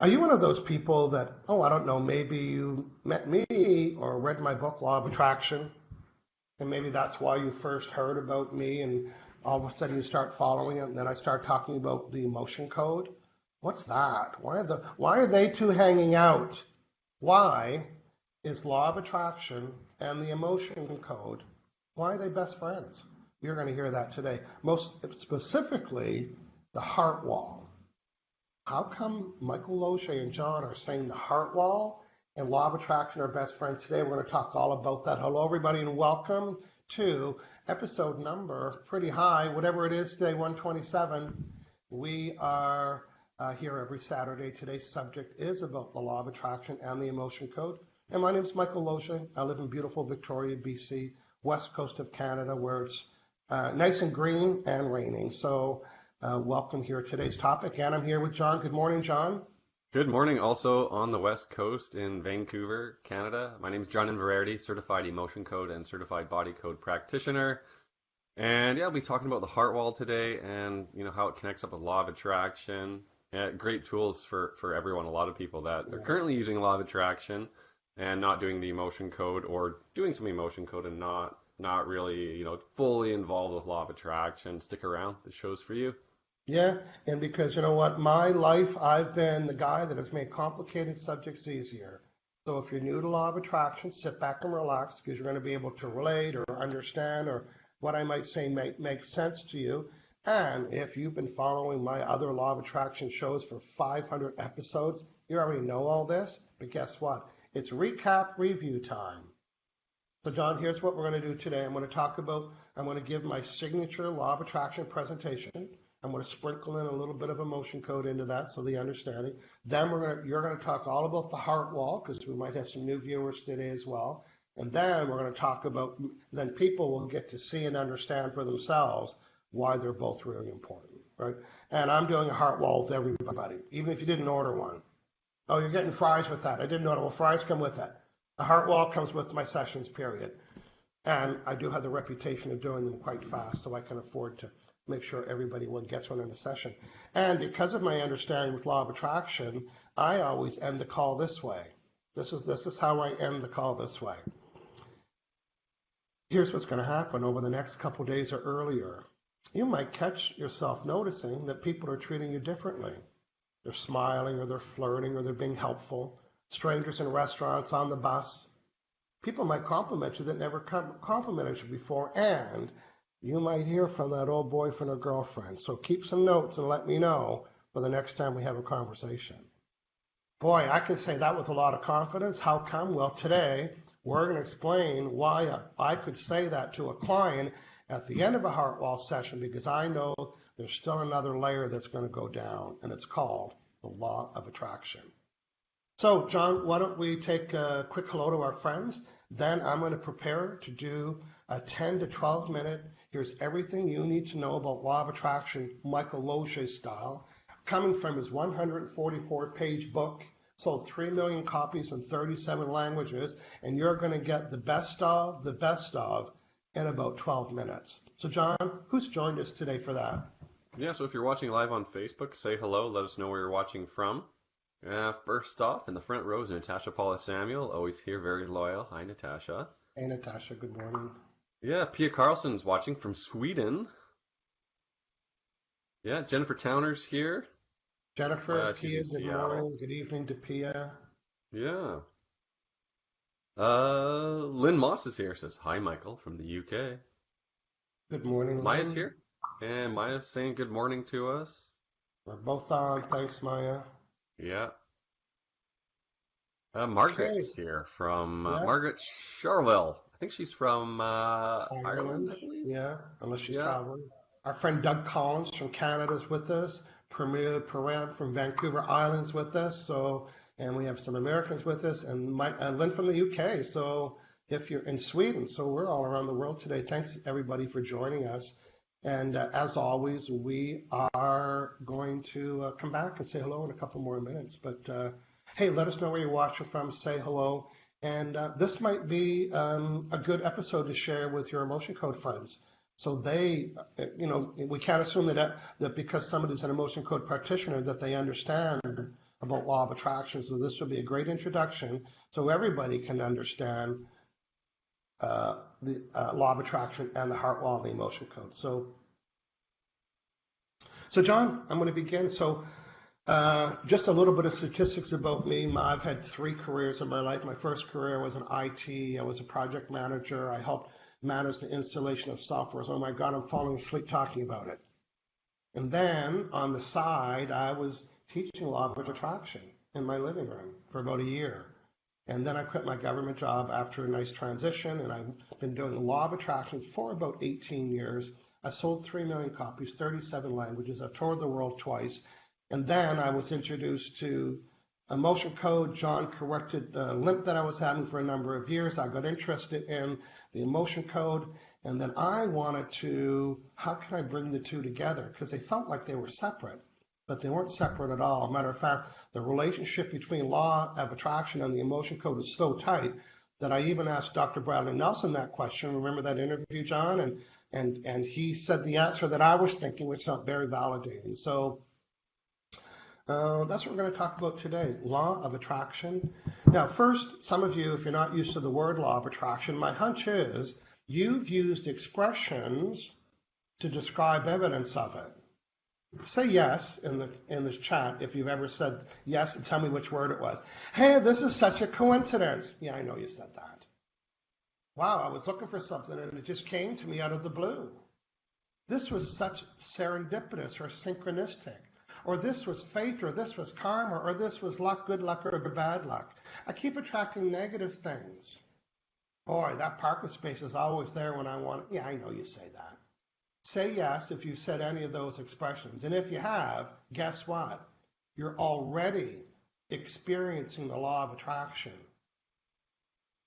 Are you one of those people that, oh, I don't know, maybe you met me or read my book, Law of Attraction, and maybe that's why you first heard about me, and all of a sudden you start following it, and then I start talking about the emotion code? What's that? Why are they two hanging out? Why is Law of Attraction and the emotion code, why are they best friends? You're going to hear that today. Most specifically, the heart wall. How come Michael Loche and John are saying the heart wall and law of attraction are best friends today? We're going to talk all about that. Hello, everybody, and welcome to episode number pretty high, whatever it is today, 127. We are here every Saturday. Today's subject is about the law of attraction and the emotion code. And my name is Michael Loche. I live in beautiful Victoria, BC, west coast of Canada, where it's nice and green and raining. So welcome here to today's topic, and I'm here with John. Good morning, John. Good morning. Also on the West Coast in Vancouver, Canada. My name is John Inverarity, certified emotion code and certified body code practitioner. And yeah, I'll be talking about the heart wall today and how it connects up with law of attraction. Great tools for everyone. A lot of people that are currently using law of attraction and not doing the emotion code, or doing some emotion code and not really fully involved with law of attraction. Stick around. This show's for you. Yeah, and because you know what, my life, I've been the guy that has made complicated subjects easier. So if you're new to law of attraction, sit back and relax, because you're going to be able to relate or understand, or what I might say make sense to you. And if you've been following my other law of attraction shows for 500 episodes, you already know all this. But guess what? It's recap review time. So John, here's what we're going to do today. I'm going to give my signature law of attraction presentation. I'm going to sprinkle in a little bit of emotion code into that, so the understanding. Then you're going to talk all about the heart wall, because we might have some new viewers today as well. And then we're going to talk about, then people will get to see and understand for themselves why they're both really important, right? And I'm doing a heart wall with everybody, even if you didn't order one. Oh, you're getting fries with that. I didn't order. Well, fries come with it. The heart wall comes with my sessions, period. And I do have the reputation of doing them quite fast, so I can afford to make sure everybody gets one in the session. And because of my understanding with law of attraction, I always end the call this way. This is how I end the call this way. Here's what's going to happen over the next couple of days or earlier. You might catch yourself noticing that people are treating you differently. They're smiling, or they're flirting, or they're being helpful. Strangers in restaurants, on the bus. People might compliment you that never complimented you before, and you might hear from that old boyfriend or girlfriend. So keep some notes and let me know for the next time we have a conversation. Boy, I can say that with a lot of confidence. How come? Well, today we're going to explain why I could say that to a client at the end of a heart wall session, because I know there's still another layer that's going to go down, and it's called the law of attraction. So, John, why don't we take a quick hello to our friends? Then I'm going to prepare to do a 10 to 12 minute, here's everything you need to know about law of attraction, Michael Loche style, coming from his 144-page book, sold 3 million copies in 37 languages, and you're going to get the best of in about 12 minutes. So, John, who's joined us today for that? Yeah, so if you're watching live on Facebook, say hello. Let us know where you're watching from. First off, in the front row is Natasha Paula Samuel, always here, very loyal. Hi, Natasha. Hey, Natasha, good morning. Yeah, Pia Carlson's watching from Sweden. Yeah, Jennifer Towner's here. Jennifer, Pia, good morning. Good evening to Pia. Yeah. Lynn Moss is here, says, hi, Michael, from the UK. Good morning, Lynn. Maya's here, and Maya's saying good morning to us. We're both on. Thanks, Maya. Yeah. Margaret's here from Margaret Charville. I think she's from Ireland, I believe. Yeah, unless she's traveling. Our friend Doug Collins from Canada is with us. Premier Perrin from Vancouver Island's with us. And we have some Americans with us, and Lynn from the UK. So if you're in Sweden, so we're all around the world today. Thanks everybody for joining us. And as always, we are going to come back and say hello in a couple more minutes. But hey, let us know where you're watching from. Say hello. And this might be a good episode to share with your emotion code friends. So they, we can't assume that because somebody's an emotion code practitioner that they understand about law of attraction. So this will be a great introduction so everybody can understand the law of attraction and the heart wall, the emotion code. So John, I'm going to begin. So just a little bit of statistics about me. I've had 3 careers in my life. My first career was in IT. I was a project manager. I helped manage the installation of software. Oh my God, I'm falling asleep talking about it. And then on the side, I was teaching law of attraction in my living room for about a year. And then I quit my government job after a nice transition, and I've been doing law of attraction for about 18 years. I sold 3 million copies, 37 languages. I've toured the world twice. And then I was introduced to emotion code. John corrected the limp that I was having for a number of years. I got interested in the emotion code. And then I wanted to, how can I bring the two together? Because they felt like they were separate, but they weren't separate at all. Matter of fact, the relationship between law of attraction and the emotion code is so tight that I even asked Dr. Bradley Nelson that question. Remember that interview, John? And he said the answer that I was thinking, which felt very validating. So that's what we're going to talk about today, law of attraction. Now, first, some of you, if you're not used to the word law of attraction, my hunch is you've used expressions to describe evidence of it. Say yes in the chat if you've ever said yes and tell me which word it was. Hey, this is such a coincidence. Yeah, I know you said that. Wow, I was looking for something and it just came to me out of the blue. This was such serendipitous or synchronistic. Or this was fate, or this was karma, or this was luck, good luck, or bad luck. I keep attracting negative things. Boy, that parking space is always there when I want it. Yeah, I know you say that. Say yes if you said any of those expressions. And if you have, guess what? You're already experiencing the law of attraction.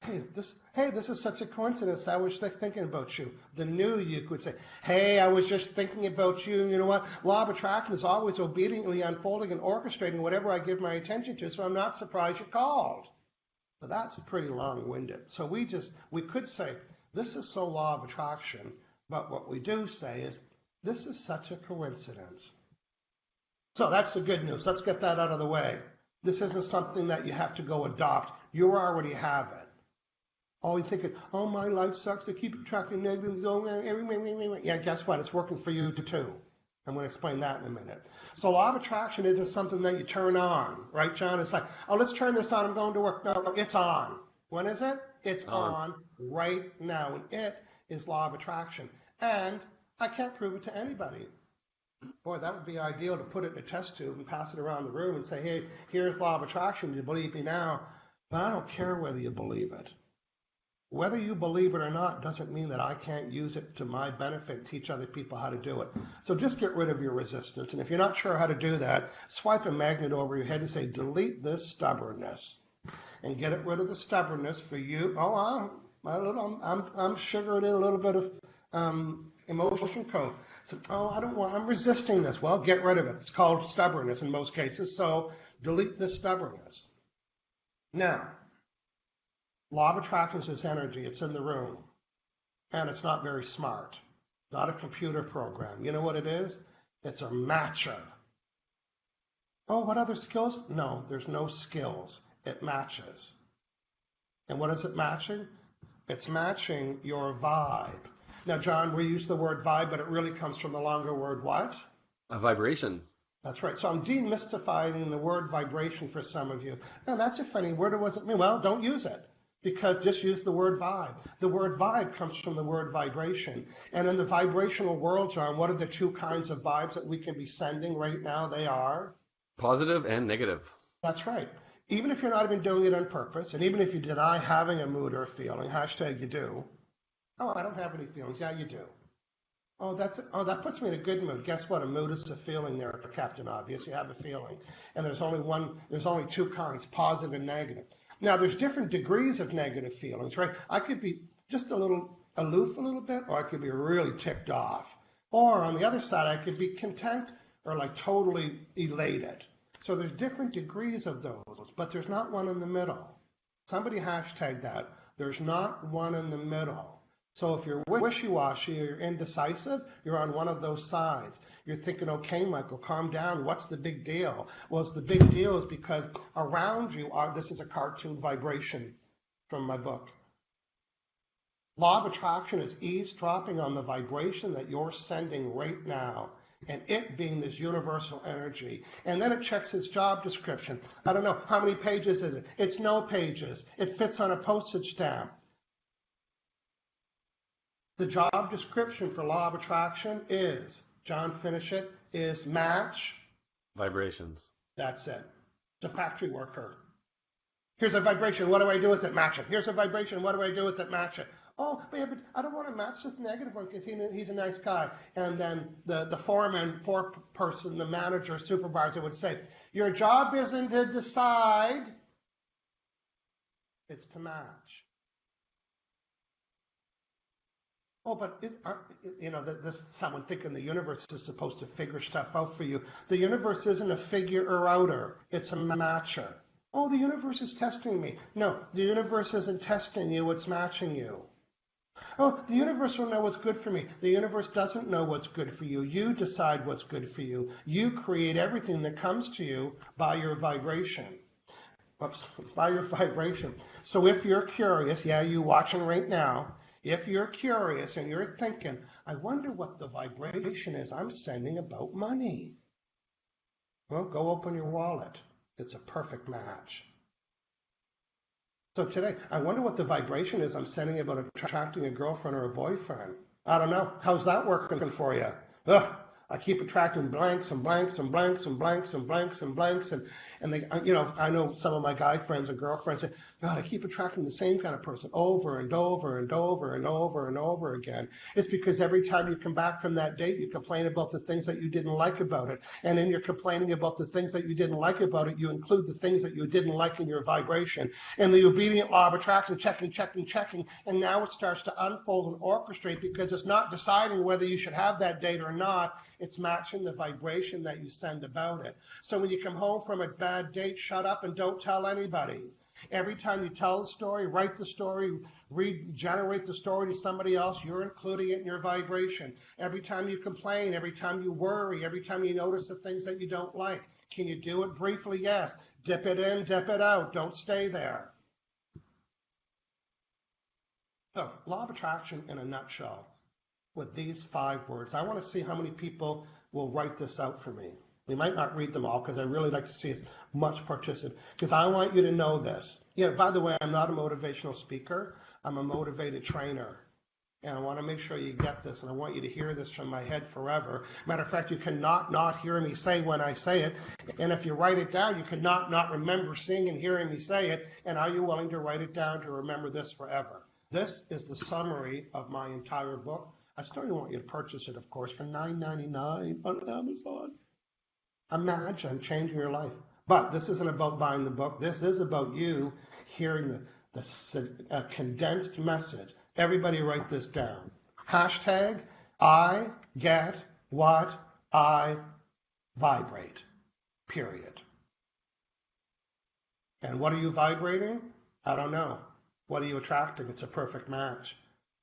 Hey, this is such a coincidence. I was thinking about you. The new you could say, hey, I was just thinking about you. You know what? Law of attraction is always obediently unfolding and orchestrating whatever I give my attention to, so I'm not surprised you called. But that's pretty long-winded. So we could say, this is so law of attraction, but what we do say is, this is such a coincidence. So that's the good news. Let's get that out of the way. This isn't something that you have to go adopt. You already have it. Oh, you're thinking, oh, my life sucks. I keep attracting negative. Yeah, guess what? It's working for you too. I'm going to explain that in a minute. So law of attraction isn't something that you turn on, right, John? It's like, oh, let's turn this on. I'm going to work. No, it's on. When is it? It's on right now. And it is law of attraction. And I can't prove it to anybody. Boy, that would be ideal to put it in a test tube and pass it around the room and say, hey, here's law of attraction. Do you believe me now? But I don't care whether you believe it. Whether you believe it or not doesn't mean that I can't use it to my benefit, teach other people how to do it. So just get rid of your resistance. And if you're not sure how to do that, swipe a magnet over your head and say, delete this stubbornness. And get rid of the stubbornness for you. Oh, I'm sugaring in a little bit of emotion code. So, I'm resisting this. Well, get rid of it. It's called stubbornness in most cases. So delete this stubbornness. Now, law of attraction is energy. It's in the room. And it's not very smart. Not a computer program. You know what it is? It's a matcher. Oh, what other skills? No, there's no skills. It matches. And what is it matching? It's matching your vibe. Now, John, we use the word vibe, but it really comes from the longer word what? A vibration. That's right. So I'm demystifying the word vibration for some of you. Now, that's a funny word. What does it mean? Well, don't use it. Because just use the word vibe. The word vibe comes from the word vibration. And in the vibrational world, John, what are the 2 kinds of vibes that we can be sending right now? They are? Positive and negative. That's right. Even if you're not even doing it on purpose, and even if you deny having a mood or a feeling, hashtag you do. Oh, I don't have any feelings. Yeah, you do. Oh, that puts me in a good mood. Guess what? A mood is a feeling there, Captain Obvious. You have a feeling. And there's only 2 kinds, positive and negative. Now, there's different degrees of negative feelings, right? I could be just a little aloof a little bit, or I could be really ticked off. Or on the other side, I could be content or like totally elated. So there's different degrees of those, but there's not one in the middle. Somebody hashtag that. There's not one in the middle. So if you're wishy-washy or you're indecisive, you're on one of those sides. You're thinking, okay, Michael, calm down. What's the big deal? Well, the big deal is because around you this is a cartoon vibration from my book. Law of attraction is eavesdropping on the vibration that you're sending right now, and it being this universal energy. And then it checks its job description. I don't know, how many pages is it? It's no pages. It fits on a postage stamp. The job description for law of attraction is, John, finish it, is match. Vibrations. That's it. It's a factory worker. Here's a vibration. What do I do with it? Match it. Here's a vibration. What do I do with it? Match it. Oh, but I don't want to match this negative one because he's a nice guy. And then the foreperson, the manager, supervisor would say, your job isn't to decide, it's to match. Oh, but this someone thinking the universe is supposed to figure stuff out for you. The universe isn't a figure-outer. It's a matcher. Oh, the universe is testing me. No, the universe isn't testing you. It's matching you. Oh, the universe will know what's good for me. The universe doesn't know what's good for you. You decide what's good for you. You create everything that comes to you by your vibration. By your vibration. So if you're curious, you watching right now, if you're curious and you're thinking, I wonder what the vibration is I'm sending about money. Well, go open your wallet. It's a perfect match. So today, I wonder what the vibration is I'm sending about attracting a girlfriend or a boyfriend. I don't know. How's that working for you? Ugh, I keep attracting blanks and blanks and blanks and blanks and blanks and blanks. And they, I know some of my guy friends and girlfriends say, God, I keep attracting the same kind of person over and over and over and over and over again. It's because every time you come back from that date, you complain about the things that you didn't like about it. And in your complaining about the things that you didn't like about it, you include the things that you didn't like in your vibration. And the obedient law of attraction, checking. And now it starts to unfold and orchestrate because it's not deciding whether you should have that date or not. It's matching the vibration that you send about it. So when you come home from a bad date, shut up and don't tell anybody. Every time you tell the story, write the story, regenerate the story to somebody else, you're including it in your vibration. Every time you complain, every time you worry, every time you notice the things that you don't like. Can you do it briefly? Yes. Dip it in, dip it out. Don't stay there. So, law of attraction in a nutshell. With these 5 words. I want to see how many people will write this out for me. We might not read them all because I really like to see as much participation because I want you to know this. By the way, I'm not a motivational speaker. I'm a motivated trainer. And I want to make sure you get this, and I want you to hear this from my head forever. Matter of fact, you cannot not hear me say when I say it. And if you write it down, you cannot not remember seeing and hearing me say it. And are you willing to write it down to remember this forever? This is the summary of my entire book. I still want you to purchase it, of course, for $9.99 on Amazon. Imagine changing your life. But this isn't about buying the book. This is about you hearing the condensed message. Everybody write this down. Hashtag, I get what I vibrate. Period. And what are you vibrating? I don't know. What are you attracting? It's a perfect match.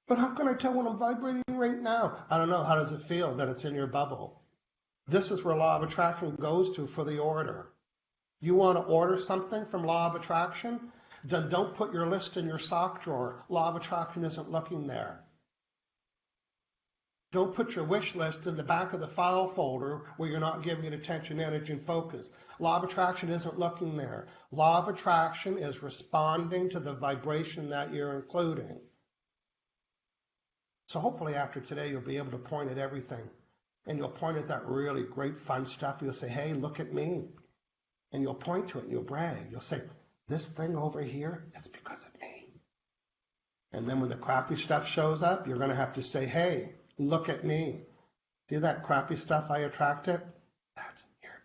But how can I tell when I'm vibrating right now? I don't know. How does it feel that it's in your bubble? This is where law of attraction goes to for the order. You want to order something from law of attraction? Then don't put your list in your sock drawer. Law of attraction isn't looking there. Don't put your wish list in the back of the file folder where you're not giving it attention, energy, and focus. Law of attraction isn't looking there. Law of attraction is responding to the vibration that you're including. So hopefully after today, you'll be able to point at everything. And you'll point at that really great fun stuff. You'll say, hey, look at me. And you'll point to it and you'll brag. You'll say, this thing over here, it's because of me. And then when the crappy stuff shows up, you're going to have to say, hey, look at me. See that crappy stuff I attracted? That's here.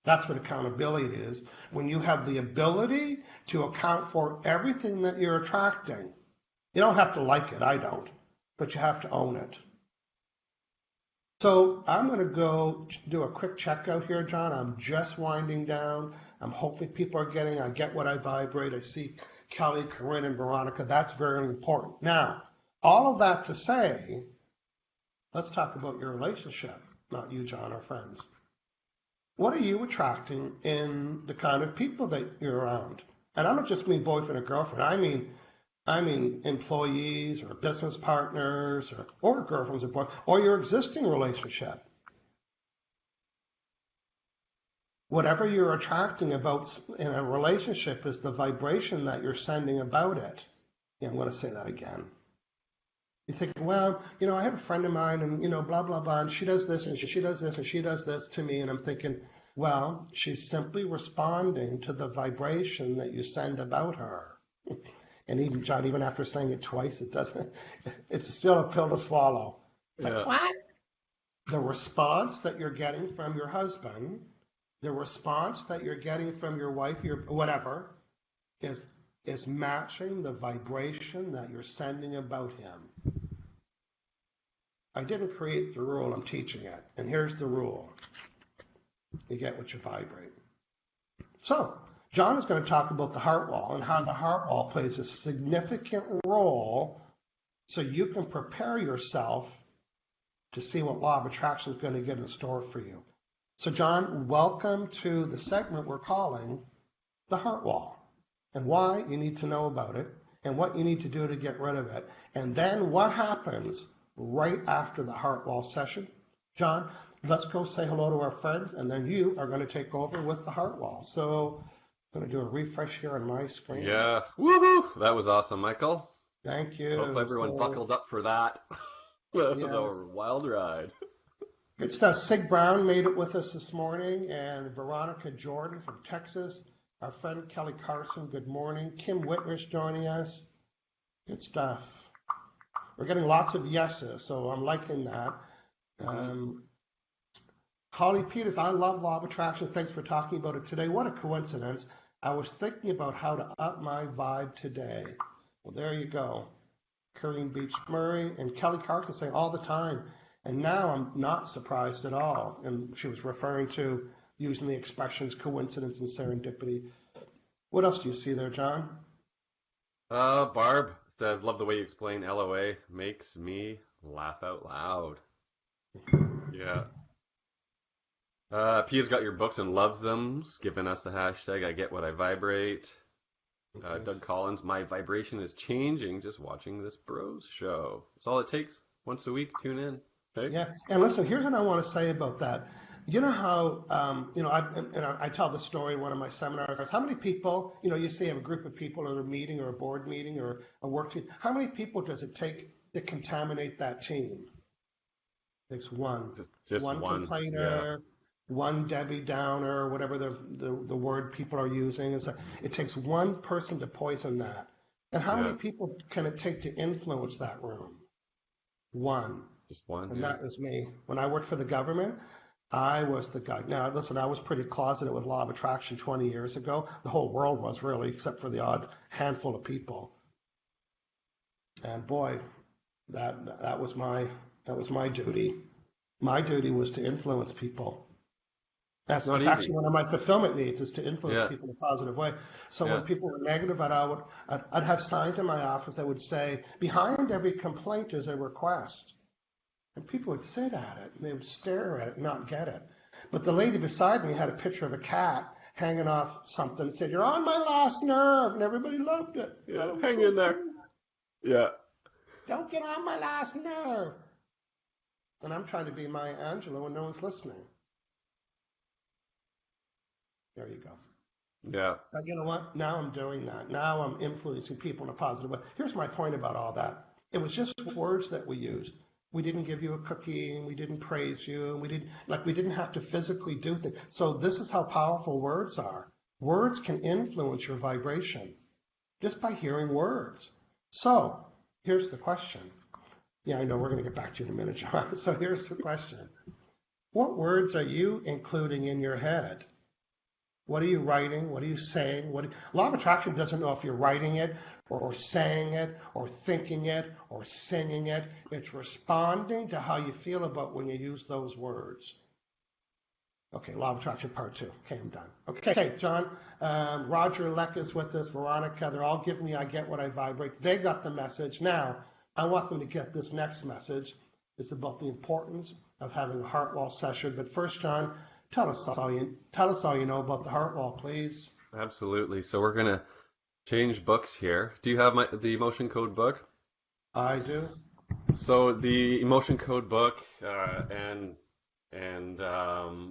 That's what accountability is. When you have the ability to account for everything that you're attracting. You don't have to like it, I don't, but you have to own it. So I'm going to go do a quick checkout here, John. I'm just winding down. I'm hoping people are getting, I get what I vibrate. I see Kelly, Corinne, and Veronica. That's very important. Now, all of that to say, let's talk about your relationship, not you, John, our friends. What are you attracting in the kind of people that you're around? And I don't just mean boyfriend or girlfriend. I mean employees or business partners or girlfriends or boyfriends or your existing relationship. Whatever you're attracting about in a relationship is the vibration that you're sending about it. Yeah, I'm going to say that again. You think, well, I have a friend of mine and, blah, blah, blah, and she does this and she does this and she does this to me. And I'm thinking, well, she's simply responding to the vibration that you send about her. And even, John, even after saying it twice, it's still a pill to swallow. It's like, what? The response that you're getting from your husband, the response that you're getting from your wife, your whatever, is matching the vibration that you're sending about him. I didn't create the rule, I'm teaching it. And here's the rule. You get what you vibrate. So, John is going to talk about the heart wall and how the heart wall plays a significant role so you can prepare yourself to see what law of attraction is going to get in store for you. So, John, welcome to the segment we're calling the heart wall and why you need to know about it and what you need to do to get rid of it. And then what happens right after the heart wall session. John, let's go say hello to our friends, and then you are going to take over with the heart wall. So I'm going to do a refresh here on my screen. Yeah. Woohoo! That was awesome, Michael. Thank you. Hope everyone buckled up for that. That was a wild ride. Good stuff. Sig Brown made it with us this morning, and Veronica Jordan from Texas. Our friend Kelly Carson, good morning. Kim Whitner's joining us. Good stuff. We're getting lots of yeses, so I'm liking that. Holly Peters, I love law of attraction. Thanks for talking about it today. What a coincidence. I was thinking about how to up my vibe today. Well, there you go. Corinne Beach Murray and Kelly Carson saying all the time. And now I'm not surprised at all. And she was referring to using the expressions coincidence and serendipity. What else do you see there, John? Barb says, love the way you explain LOA. Makes me laugh out loud. Yeah. Pia's got your books and loves them. Giving us the hashtag I get what I vibrate. Doug Collins, my vibration is changing just watching this bros show. That's all it takes. Once a week, tune in. Okay? Yeah, and listen, here's what I want to say about that. You know how, I tell the story in one of my seminars. How many people, you say you have a group of people or a meeting or a board meeting or a work team. How many people does it take to contaminate that team? It takes one. Just one complainer, one Debbie Downer, whatever the word people are using. It takes one person to poison that. And how many people can it take to influence that room? One. Just one. And that was me. When I worked for the government, I was the guy. Now, listen, I was pretty closeted with law of attraction 20 years ago. The whole world was really, except for the odd handful of people. And boy, that was my duty. My duty was to influence people. That's actually one of my fulfillment needs, is to influence people in a positive way. So when people were negative, I'd have signs in my office that would say, behind every complaint is a request. And people would sit at it, and they would stare at it and not get it. But the lady beside me had a picture of a cat hanging off something and said, "You're on my last nerve," and everybody loved it. Yeah, hang in there. Yeah. Don't get on my last nerve. And I'm trying to be Maya Angelou when no one's listening. There you go. Yeah. But you know what? Now I'm doing that. Now I'm influencing people in a positive way. Here's my point about all that. It was just words that we used. We didn't give you a cookie, and we didn't praise you, and we didn't have to physically do things. So this is how powerful words are. Words can influence your vibration just by hearing words. So here's the question. Yeah, I know we're going to get back to you in a minute, John. So here's the question. What words are you including in your head? What are you writing? What are you saying? Law of attraction doesn't know if you're writing it or saying it or thinking it or singing it. It's responding to how you feel about when you use those words. Okay, law of attraction part 2. Okay, I'm done. Okay, John, Roger Leck is with us, Veronica, they're all giving me I get what I vibrate. They got the message. Now, I want them to get this next message. It's about the importance of having a heart wall session. But first, John, tell us all you know about the heart wall, please. Absolutely. So we're going to change books here. Do you have the emotion code book? I do. So the emotion code book and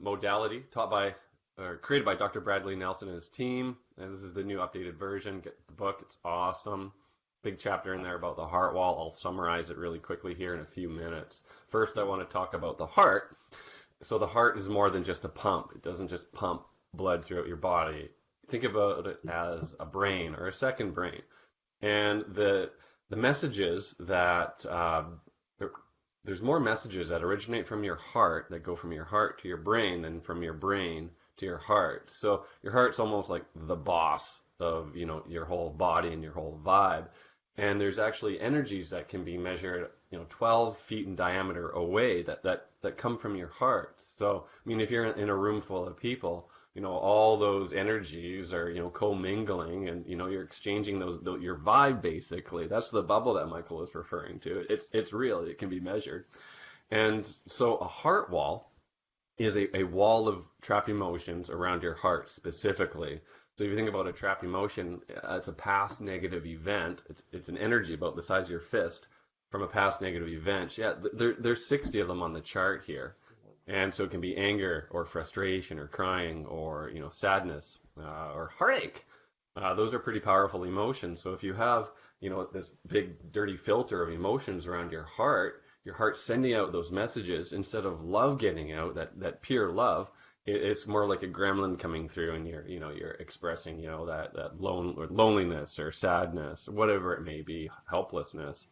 modality taught by or created by Dr. Bradley Nelson and his team. And this is the new updated version. Get the book. It's awesome. Big chapter in there about the heart wall. I'll summarize it really quickly here in a few minutes. First, I want to talk about the heart. So the heart is more than just a pump. It doesn't just pump blood throughout your body. Think about it as a brain or a second brain. And the messages that there's more messages that originate from your heart that go from your heart to your brain than from your brain to your heart. So your heart's almost like the boss of, your whole body and your whole vibe. And there's actually energies that can be measured, 12 feet in diameter away that come from your heart. So, if you're in a room full of people, all those energies are, commingling and, you're exchanging your vibe basically. That's the bubble that Michael is referring to. It's real. It can be measured. And so a heart wall is a wall of trapped emotions around your heart specifically. So if you think about a trapped emotion, it's a past negative event. It's an energy about the size of your fist from a past negative event. Yeah, there's 60 of them on the chart here. And so it can be anger or frustration or crying or, sadness or heartache. Those are pretty powerful emotions. So if you have, this big dirty filter of emotions around your heart's sending out those messages instead of love getting out, that pure love. It's more like a gremlin coming through, and you're expressing, that loneliness or sadness, whatever it may be, helplessness.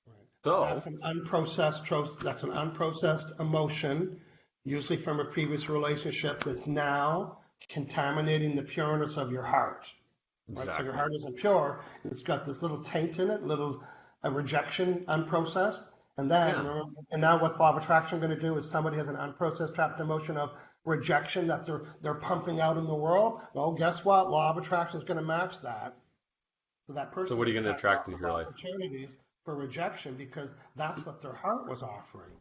Right. So that's an unprocessed emotion, usually from a previous relationship that's now contaminating the pureness of your heart. Right? exactly. So your heart isn't pure. It's got this little taint in it, a rejection, unprocessed. And then, Yeah. and now what's law of attraction going to do is somebody has an unprocessed trapped emotion of rejection that they're pumping out in the world. Well, guess what? Law of attraction is going to match that. So that person. So what are you going to attract into your life? Opportunities for rejection because that's what their heart was offering.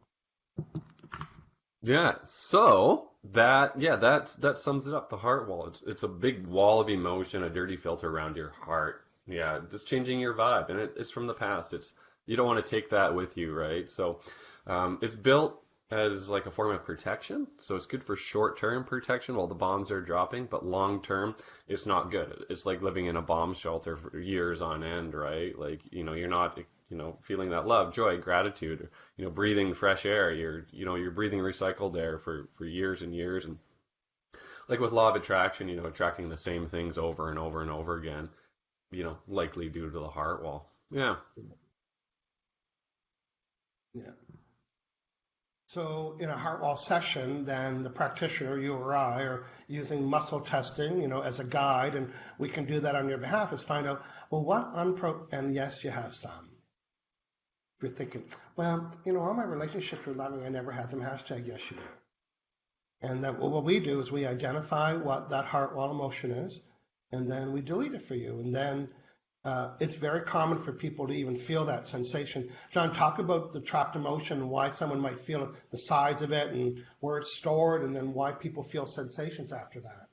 Yeah. So that sums it up. The heart wall. It's a big wall of emotion, a dirty filter around your heart. Yeah, just changing your vibe, and it's from the past. You don't want to take that with you, right? So it's built as like a form of protection. So it's good for short-term protection while the bombs are dropping, but long-term, it's not good. It's like living in a bomb shelter for years on end, right? Like, you're not, feeling that love, joy, gratitude, breathing fresh air. You're breathing recycled air for years and years. And like with law of attraction, attracting the same things over and over and over again, likely due to the heart wall. Yeah. Yeah. So in a heart wall session, then the practitioner, you or I, are using muscle testing, as a guide, and we can do that on your behalf, is find out, well, and yes, you have some. If you're thinking, well, all my relationships were loving, I never had them, hashtag yes, you do. And then what we do is we identify what that heart wall emotion is, and then we delete it for you. And then it's very common for people to even feel that sensation. John, talk about the trapped emotion and why someone might feel the size of it and where it's stored, and then why people feel sensations after that.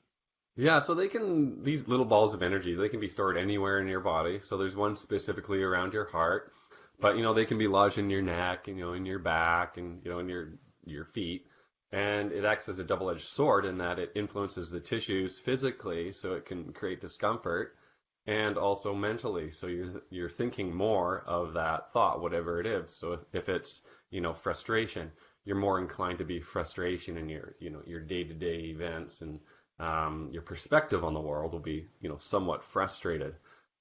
Yeah, so these little balls of energy, they can be stored anywhere in your body. So there's one specifically around your heart, but they can be lodged in your neck, in your back, and in your feet. And it acts as a double-edged sword in that it influences the tissues physically, so it can create discomfort. And also mentally, so you're thinking more of that thought, whatever it is. So if it's frustration, you're more inclined to be frustration in your day-to-day events, and your perspective on the world will be somewhat frustrated.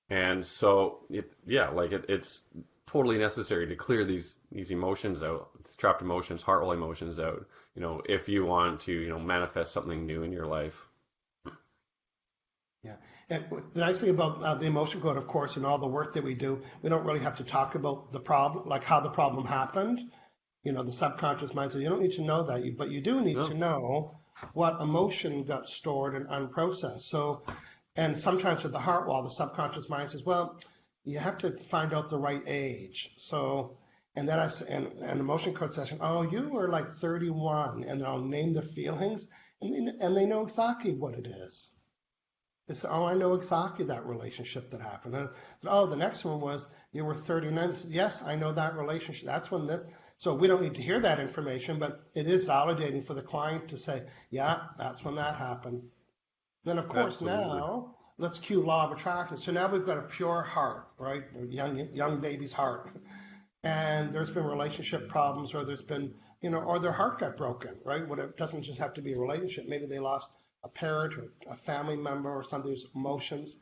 And so it's totally necessary to clear these emotions out, these trapped emotions, heart wall emotions out. If you want to manifest something new in your life. Yeah. And the nice thing about the emotion code, of course, and all the work that we do, we don't really have to talk about the problem, like how the problem happened. The subconscious mind says, you don't need to know that, but you do need to know what emotion got stored and unprocessed. So, and sometimes with the heart wall, the subconscious mind says, well, you have to find out the right age. So, and then an emotion code session, oh, you were like 31, and I'll name the feelings, and they know exactly what it is. They say, oh, I know exactly that relationship that happened. And, oh, the next one was you were 39. Yes, I know that relationship. That's when this. So we don't need to hear that information, but it is validating for the client to say, yeah, that's when that happened. Then, of course, Absolutely. now let's cue law of attraction. So now we've got a pure heart, right? A young baby's heart. And there's been relationship problems, or there's been, or their heart got broken, right? It doesn't just have to be a relationship. Maybe they lost a parent or a family member or something, there's emotions.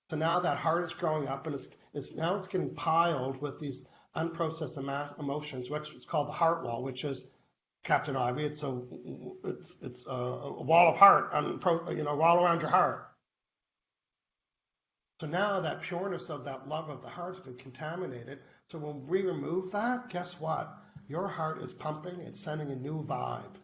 So now that heart is growing up, and it's getting piled with these unprocessed emotions, which is called the heart wall, which is Captain Obvious. It's a wall of heart, wall around your heart. So now that pureness of that love of the heart's been contaminated. So when we remove that, guess what? Your heart is pumping, it's sending a new vibe.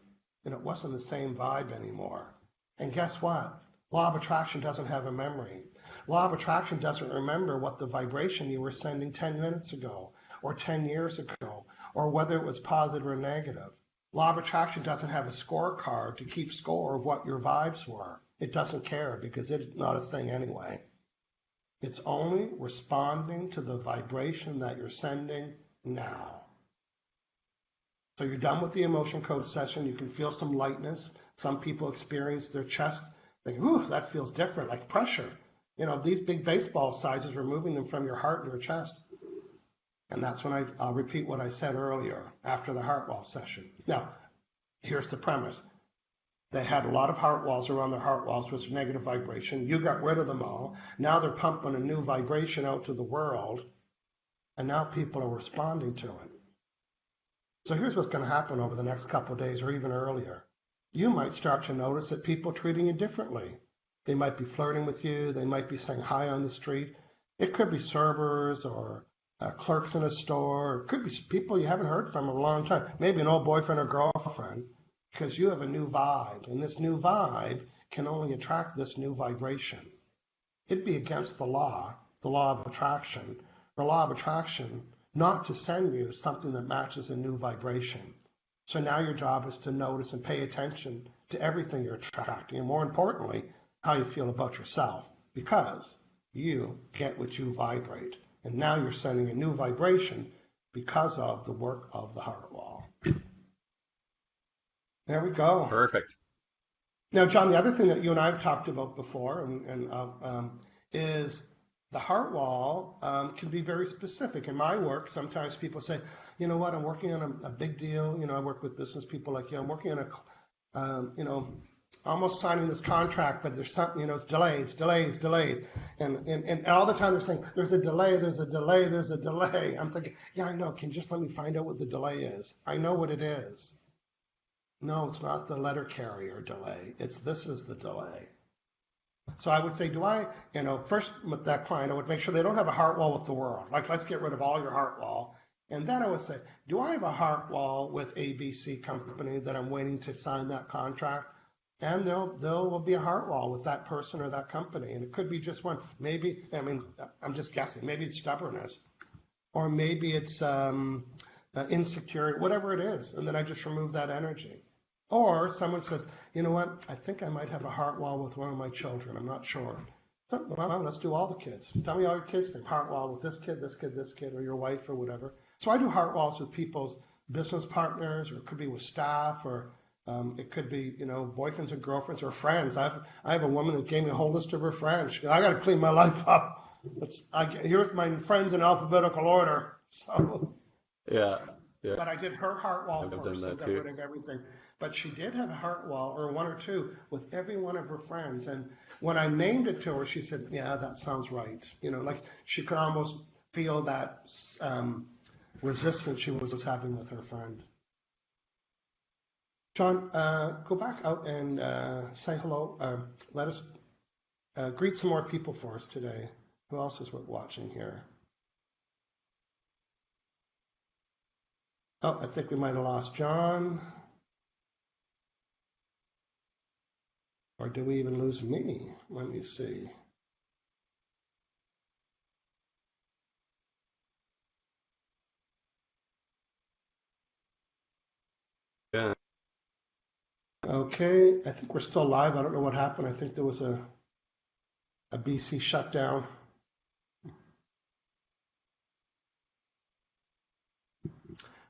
And it wasn't the same vibe anymore. And guess what? Law of attraction doesn't have a memory. Law of attraction doesn't remember what the vibration you were sending 10 minutes ago, or 10 years ago, or whether it was positive or negative. Law of attraction doesn't have a scorecard to keep score of what your vibes were. It doesn't care because it's not a thing anyway. It's only responding to the vibration that you're sending now. So you're done with the emotion code session. You can feel some lightness. Some people experience their chest, think, ooh, that feels different, like pressure. These big baseball sizes, removing them from your heart and your chest. And that's when I'll repeat what I said earlier after the heart wall session. Now, here's the premise. They had a lot of heart walls around their heart walls, which is negative vibration. You got rid of them all. Now they're pumping a new vibration out to the world, and now people are responding to it. So here's what's going to happen over the next couple of days or even earlier. You might start to notice that people are treating you differently. They might be flirting with you. They might be saying hi on the street. It could be servers or clerks in a store. It could be people you haven't heard from in a long time. Maybe an old boyfriend or girlfriend, because you have a new vibe. And this new vibe can only attract this new vibration. It'd be against the law of attraction, the law of attraction, not to send you something that matches a new vibration. So now your job is to notice and pay attention to everything you're attracting, and more importantly, how you feel about yourself, because you get what you vibrate. And now you're sending a new vibration because of the work of the heart wall. There we go. Perfect. Now, John, the other thing that you and I have talked about before is the heart wall can be very specific. In my work, sometimes people say, you know what, I'm working on a big deal. I work with business people like you. I'm working on almost signing this contract, but there's something, it's delayed. And all the time they're saying, there's a delay. I'm thinking, yeah, I know. Can you just let me find out what the delay is? I know what it is. No, it's not the letter carrier delay. This is the delay. So I would say, first with that client, I would make sure they don't have a heart wall with the world. Like, let's get rid of all your heart wall. And then I would say, do I have a heart wall with ABC company that I'm waiting to sign that contract? And there will be a heart wall with that person or that company. And it could be just one. Maybe, I'm just guessing. Maybe it's stubbornness. Or maybe it's insecurity, whatever it is. And then I just remove that energy. Or someone says, you know what, I think I might have a heart wall with one of my children. I'm not sure. So, well, let's do all the kids. Tell me all your kids' name. Heart wall with this kid, or your wife, or whatever. So I do heart walls with people's business partners, or it could be with staff, or it could be, boyfriends and girlfriends, or friends. I have a woman that gave me a whole list of her friends. She goes, I got to clean my life up. Here's my friends in alphabetical order. So Yeah. But I did her heart wall first and got too. rid of everything. But she did have a heart wall, or one or two, with every one of her friends. And when I named it to her, she said, yeah, that sounds right. Like she could almost feel that resistance she was having with her friend. John, go back out and say hello. Let us greet some more people for us today. Who else is watching here? Oh, I think we might have lost John. Or do we even lose me? Let me see. Yeah. Okay, I think we're still live. I don't know what happened. I think there was a BC shutdown.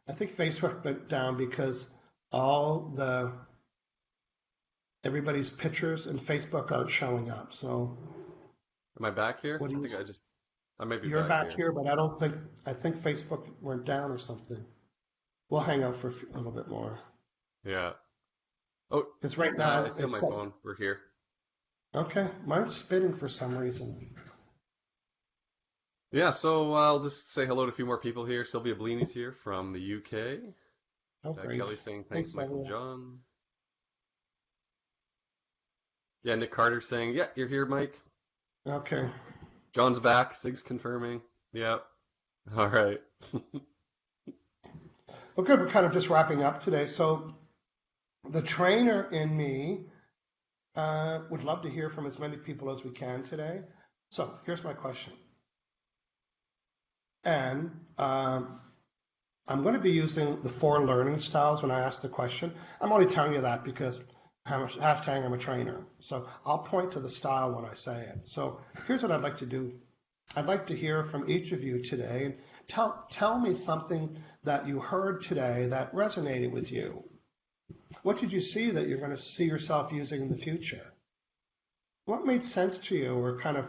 I think Facebook went down because everybody's pictures in Facebook aren't showing up. So Am I back here? what do you? I might be You're back back here. here, but I think Facebook went down or something. We'll hang out for a little bit more Yeah. Oh, because right I now see on it my says, phone. We're here. okay, mine's spinning for some reason. Yeah, so I'll just say hello to a few more people here. Sylvia Bellini's here from the UK. Oh, great. Kelly saying Hey, thanks, Michael Sylvia. John. Yeah, Nick Carter saying, yeah, you're here, Mike. Okay. John's back. Sig's confirming. Yep. All right. Well, good. We're kind of just wrapping up today. So the trainer in me would love to hear from as many people as we can today. So here's my question. And I'm going to be using the 4 learning styles when I ask the question. I'm only telling you that because hashtag I'm a trainer. So I'll point to the style when I say it. So here's what I'd like to do. I'd like to hear from each of you today. Tell me something that you heard today that resonated with you. What did you see that you're going to see yourself using in the future? What made sense to you, or kind of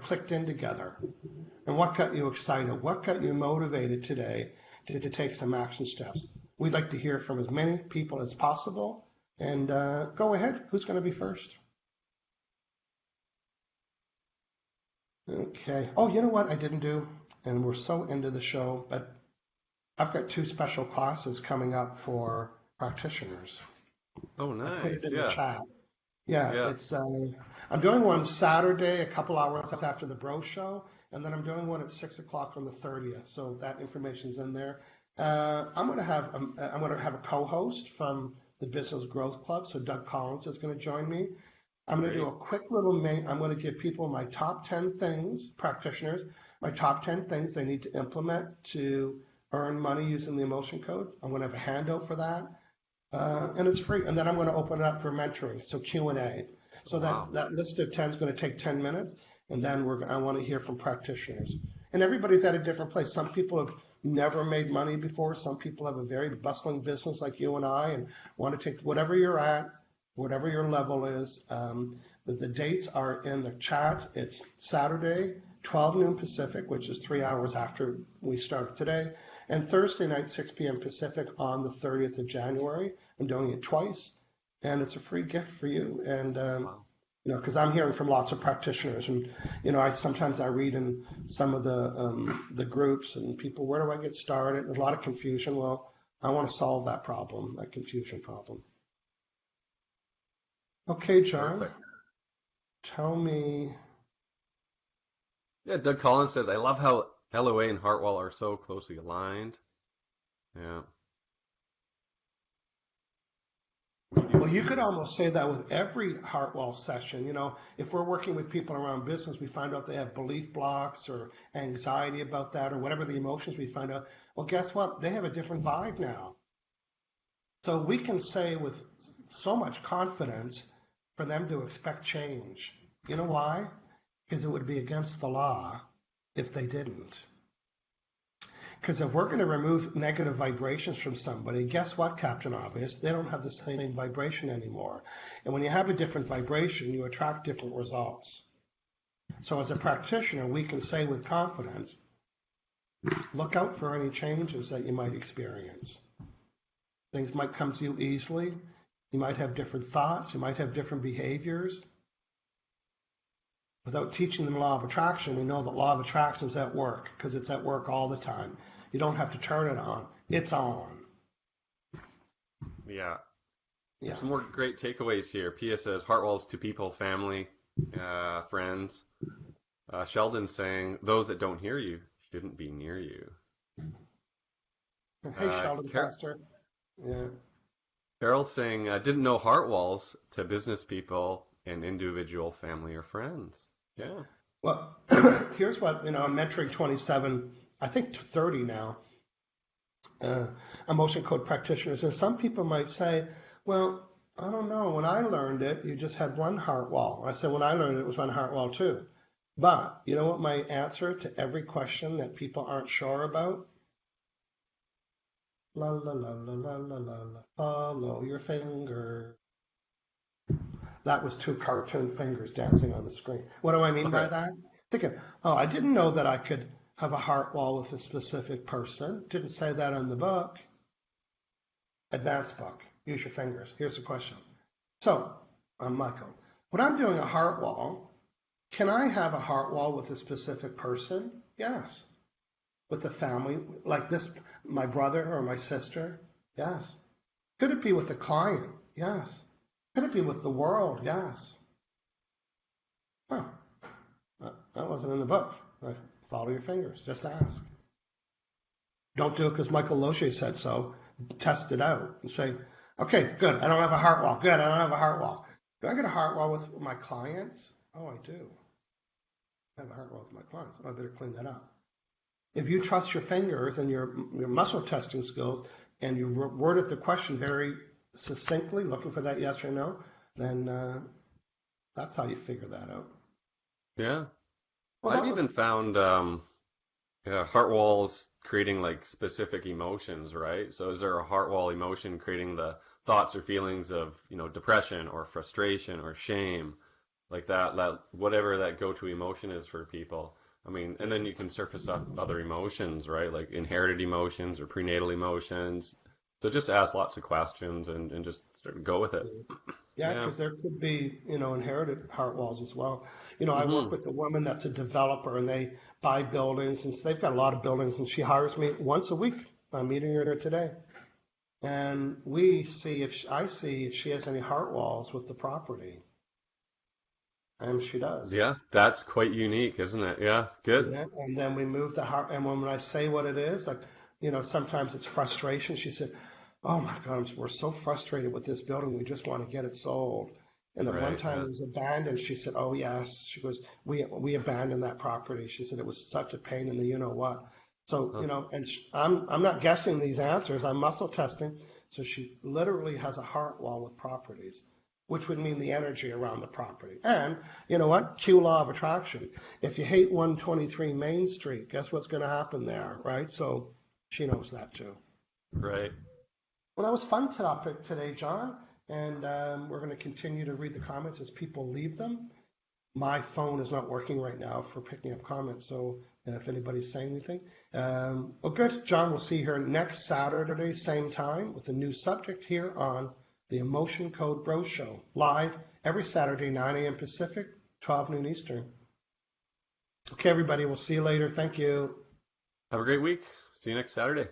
clicked in together? And what got you excited? What got you motivated today to take some action steps? We'd like to hear from as many people as possible. And go ahead. Who's going to be first? Okay. Oh, you know what I didn't do? And we're so into the show, but I've got 2 special classes coming up for practitioners. Oh, I put it nice. in the Yeah. chat. Yeah, Yeah. it's I'm doing one Saturday, a couple hours after the Bro Show, and then I'm doing one at 6 o'clock on the 30th. So that information's in there. I'm going to have a co-host from the Business Growth Club. So Doug Collins is going to join me. I'm going to do Great. a quick little I'm going to give people my top 10 things, practitioners, my top 10 things they need to implement to earn money using the emotion code. I'm going to have a handout for that. And it's free. And then I'm going to open it up for mentoring, so Q&A. Oh, So wow. that list of 10 is going to take 10 minutes, and then I want to hear from practitioners. And everybody's at a different place. Some people have never made money before. Some people have a very bustling business like you and I, and want to take whatever you're at, whatever your level is. The dates are in the chat. It's Saturday, 12 noon Pacific, which is 3 hours after we started today, and Thursday night, 6 p.m. Pacific on the 30th of January. I'm doing it twice, and it's a free gift for you. And Wow. because I'm hearing from lots of practitioners, and sometimes I read in some of the groups, and people, where do I get started? There's a lot of confusion. Well, I want to solve that problem, that confusion problem. Okay, John, Perfect. tell me. Yeah, Doug Collins says, I love how LOA and Hartwell are so closely aligned. Yeah. Well, you could almost say that with every Hartwell session. If we're working with people around business, we find out they have belief blocks or anxiety about that or whatever the emotions we find out. Well, guess what? They have a different vibe now. So we can say with so much confidence for them to expect change. You know why? Because it would be against the law if they didn't. Because if we're going to remove negative vibrations from somebody, guess what, Captain Obvious? They don't have the same vibration anymore. And when you have a different vibration, you attract different results. So as a practitioner, we can say with confidence, look out for any changes that you might experience. Things might come to you easily. You might have different thoughts. You might have different behaviors. Without teaching them law of attraction, we know that law of attraction is at work because it's at work all the time. You don't have to turn it on. It's on. Yeah. Yeah. Some more great takeaways here. Pia says, Hartwell's to people, family, friends. Sheldon saying, those that don't hear you shouldn't be near you. Hey, Sheldon Car Foster. Yeah. Carol's saying, didn't know heart walls to business people and individual family or friends. Yeah. Well, here's what, I'm mentoring 27, I think 30 now, emotion code practitioners. And some people might say, well, I don't know. When I learned it, you just had one heart wall. I said, when I learned it, it was one heart wall too. But you know what my answer to every question that people aren't sure about? La la la la la la la la. Follow your finger. That was two cartoon fingers dancing on the screen. What do I mean by Okay. that? Thinking, oh, I didn't know that I could have a heart wall with a specific person. Didn't say that in the book. Advanced book. Use your fingers. Here's the question. So, I'm Michael. When I'm doing a heart wall, can I have a heart wall with a specific person? Yes. With a family, like this, my brother or my sister? Yes. Could it be with a client? Yes. Could it be with the world? Yes. Huh. That wasn't in the book. Right. Follow your fingers. Just ask. Don't do it because Michael Loche said so. Test it out and say, okay, good. I don't have a heart wall. Good. I don't have a heart wall. Do I get a heart wall with my clients? Oh, I do. I have a heart wall with my clients. Oh, I better clean that up. If you trust your fingers and your muscle testing skills and you worded the question very succinctly, looking for that yes or no, then that's how you figure that out. Yeah. Well, I've that even was, found heart walls creating like specific emotions, right? So is there a heart wall emotion creating the thoughts or feelings of, depression or frustration or shame, like that whatever that go-to emotion is for people? I mean, and then you can surface up other emotions, right? Like inherited emotions or prenatal emotions. So just ask lots of questions and just start to go with it. yeah, Yeah. because there could be, inherited heart walls as well. I work Hmm. with a woman that's a developer and they buy buildings and so they've got a lot of buildings and she hires me once a week. I'm meeting her today. And I see if she has any heart walls with the property. And she does. Yeah, that's quite unique, isn't it? Yeah, good. Yeah. And then we move the heart. And when I say what it is, like, sometimes it's frustration. She said, oh my God, we're so frustrated with this building. We just want to get it sold. And then one Right. time Yeah. it was abandoned. She said, oh yes. She goes, we abandoned that property. She said it was such a pain in the you know what. So, Huh. and I'm not guessing these answers. I'm muscle testing. So she literally has a heart wall with properties, which would mean the energy around the property. And you know what? Q law of attraction. If you hate 123 Main Street, guess what's going to happen there, right? So she knows that too. Right. Well, that was fun topic today, John. And we're going to continue to read the comments as people leave them. My phone is not working right now for picking up comments. So if anybody's saying anything, well, good. John, we'll see you here next Saturday, same time, with a new subject here on the Emotion Code Bro Show, live every Saturday, 9 a.m. Pacific, 12 noon Eastern. Okay, everybody, we'll see you later. Thank you. Have a great week. See you next Saturday.